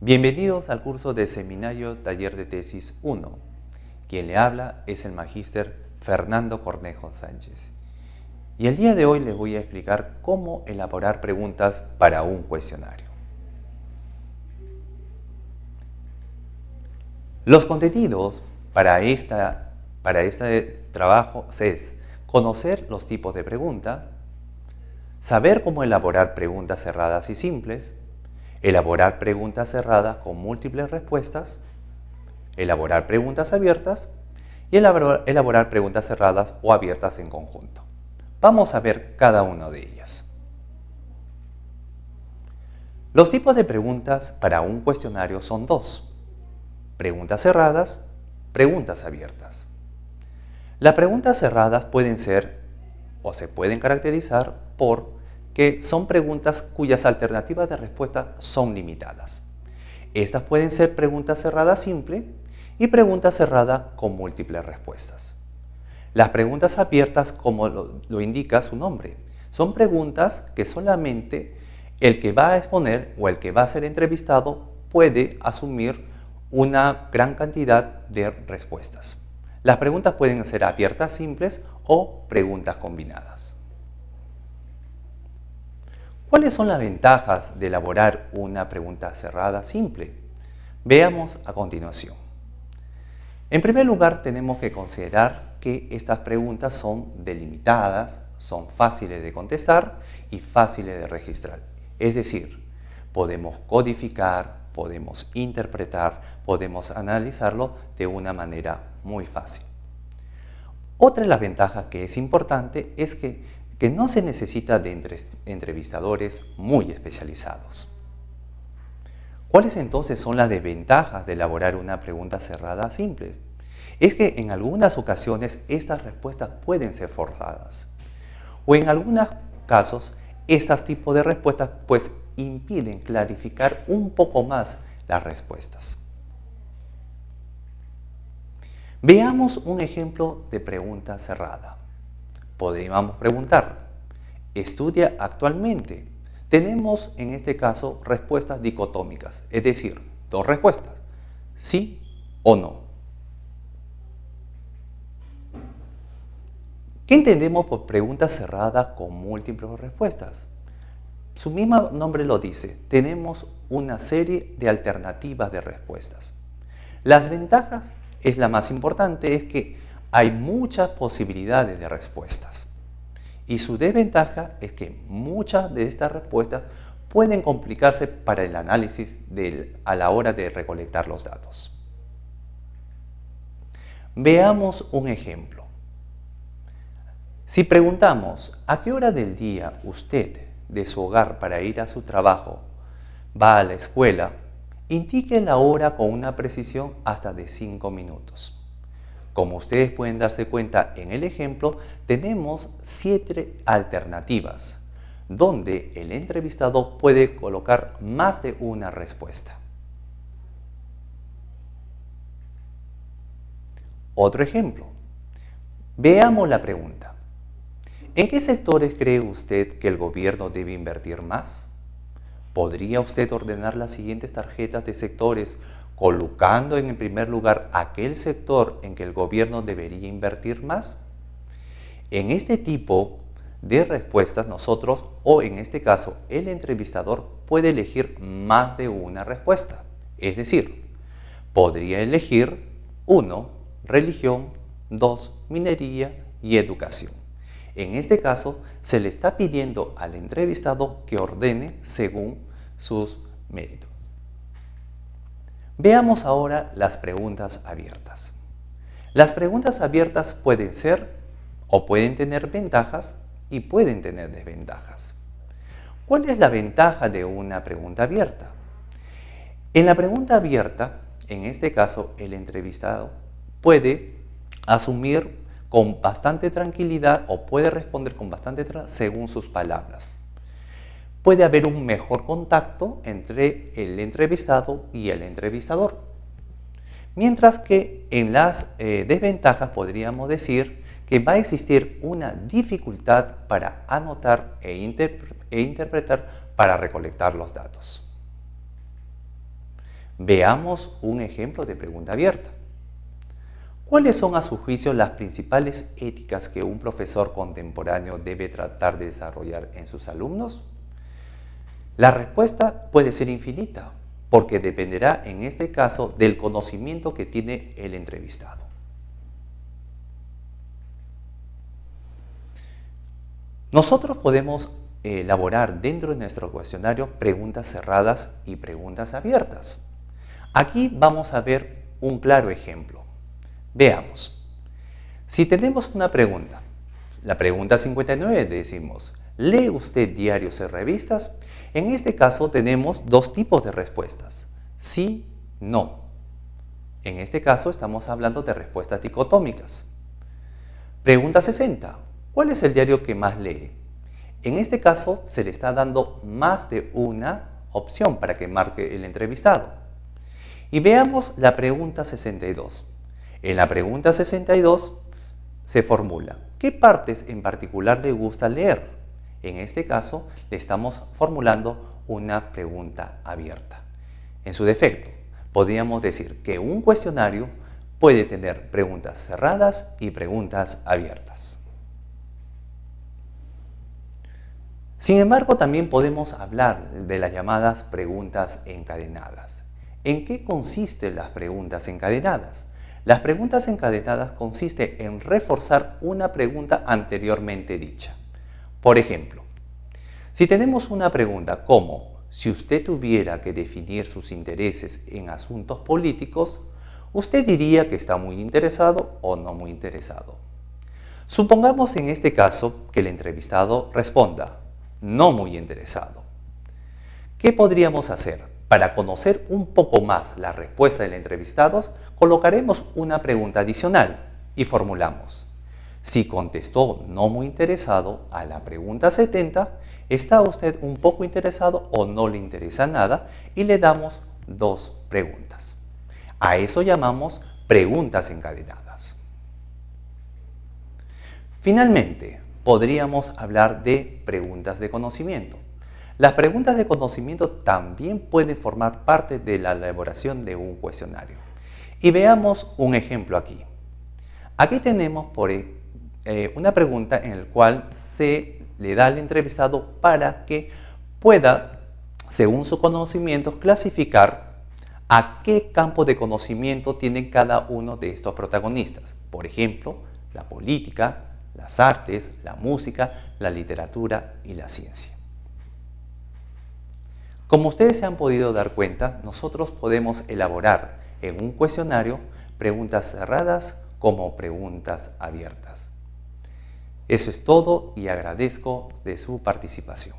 Bienvenidos al curso de Seminario Taller de Tesis 1. Quien le habla es el magíster Fernando Cornejo Sánchez. Y el día de hoy les voy a explicar cómo elaborar preguntas para un cuestionario. Los contenidos para este trabajo es conocer los tipos de pregunta, saber cómo elaborar preguntas cerradas y simples, elaborar preguntas cerradas con múltiples respuestas, elaborar preguntas abiertas y elaborar preguntas cerradas o abiertas en conjunto. Vamos a ver cada una de ellas. Los tipos de preguntas para un cuestionario son dos: preguntas cerradas, preguntas abiertas. Las preguntas cerradas pueden ser o se pueden caracterizar por que son preguntas cuyas alternativas de respuesta son limitadas. Estas pueden ser preguntas cerradas simple y preguntas cerradas con múltiples respuestas. Las preguntas abiertas, como lo indica su nombre, son preguntas que solamente el que va a exponer o el que va a ser entrevistado puede asumir una gran cantidad de respuestas. Las preguntas pueden ser abiertas simples o preguntas combinadas. ¿Cuáles son las ventajas de elaborar una pregunta cerrada simple? Veamos a continuación. En primer lugar, tenemos que considerar que estas preguntas son delimitadas, son fáciles de contestar y fáciles de registrar. Es decir, podemos codificar, podemos interpretar, podemos analizarlo de una manera muy fácil. Otra de las ventajas que es importante es que no se necesita de entrevistadores muy especializados. ¿Cuáles entonces son las desventajas de elaborar una pregunta cerrada simple? Es que en algunas ocasiones estas respuestas pueden ser forzadas, o en algunos casos estos tipos de respuestas impiden clarificar un poco más las respuestas. Veamos un ejemplo de pregunta cerrada. Podríamos preguntar: ¿estudia actualmente? Tenemos en este caso respuestas dicotómicas, es decir, dos respuestas: sí o no. ¿Qué entendemos por pregunta cerrada con múltiples respuestas? Su mismo nombre lo dice, tenemos una serie de alternativas de respuestas. Las ventajas, es la más importante, es que hay muchas posibilidades de respuestas. Y su desventaja es que muchas de estas respuestas pueden complicarse para el análisis a la hora de recolectar los datos. Veamos un ejemplo. Si preguntamos: ¿a qué hora del día usted, de su hogar para ir a su trabajo, va a la escuela? Indique la hora con una precisión hasta de 5 minutos. Como ustedes pueden darse cuenta en el ejemplo, tenemos 7 alternativas, donde el entrevistado puede colocar más de una respuesta. Otro ejemplo. Veamos la pregunta: ¿en qué sectores cree usted que el gobierno debe invertir más? ¿Podría usted ordenar las siguientes tarjetas de sectores colocando en el primer lugar aquel sector en que el gobierno debería invertir más? En este tipo de respuestas nosotros, o en este caso el entrevistador, puede elegir más de una respuesta. Es decir, podría elegir 1, religión; 2, minería y educación. En este caso, se le está pidiendo al entrevistado que ordene según sus méritos. Veamos ahora las preguntas abiertas. Las preguntas abiertas pueden ser o pueden tener ventajas y pueden tener desventajas. ¿Cuál es la ventaja de una pregunta abierta? En la pregunta abierta, en este caso, el entrevistado puede asumir con bastante tranquilidad o puede responder con bastante tranquilidad según sus palabras. Puede haber un mejor contacto entre el entrevistado y el entrevistador. Mientras que en las desventajas podríamos decir que va a existir una dificultad para anotar e interpretar para recolectar los datos. Veamos un ejemplo de pregunta abierta. ¿Cuáles son a su juicio las principales éticas que un profesor contemporáneo debe tratar de desarrollar en sus alumnos? La respuesta puede ser infinita, porque dependerá en este caso del conocimiento que tiene el entrevistado. Nosotros podemos elaborar dentro de nuestro cuestionario preguntas cerradas y preguntas abiertas. Aquí vamos a ver un claro ejemplo. Veamos. Si tenemos una pregunta, la pregunta 59 decimos, ¿lee usted diarios y revistas? En este caso tenemos dos tipos de respuestas, sí, no. En este caso estamos hablando de respuestas dicotómicas. Pregunta 60, ¿cuál es el diario que más lee? En este caso se le está dando más de una opción para que marque el entrevistado. Y veamos la pregunta 62. En la pregunta 62 se formula, ¿qué partes en particular le gusta leer? En este caso le estamos formulando una pregunta abierta. En su defecto, podríamos decir que un cuestionario puede tener preguntas cerradas y preguntas abiertas. Sin embargo, también podemos hablar de las llamadas preguntas encadenadas. ¿En qué consisten las preguntas encadenadas? Las preguntas encadenadas consisten en reforzar una pregunta anteriormente dicha. Por ejemplo, si tenemos una pregunta como, si usted tuviera que definir sus intereses en asuntos políticos, usted diría que está muy interesado o no muy interesado. Supongamos en este caso que el entrevistado responda, no muy interesado. ¿Qué podríamos hacer? Para conocer un poco más la respuesta del entrevistado, colocaremos una pregunta adicional y formulamos. Si contestó no muy interesado a la pregunta 70, ¿está usted un poco interesado o no le interesa nada? Y le damos dos preguntas. A eso llamamos preguntas encadenadas. Finalmente, podríamos hablar de preguntas de conocimiento. Las preguntas de conocimiento también pueden formar parte de la elaboración de un cuestionario. Y veamos un ejemplo aquí. Aquí tenemos una pregunta en la cual se le da al entrevistado para que pueda, según sus conocimientos, clasificar a qué campo de conocimiento tiene cada uno de estos protagonistas. Por ejemplo, la política, las artes, la música, la literatura y la ciencia. Como ustedes se han podido dar cuenta, nosotros podemos elaborar en un cuestionario preguntas cerradas como preguntas abiertas. Eso es todo y agradezco de su participación.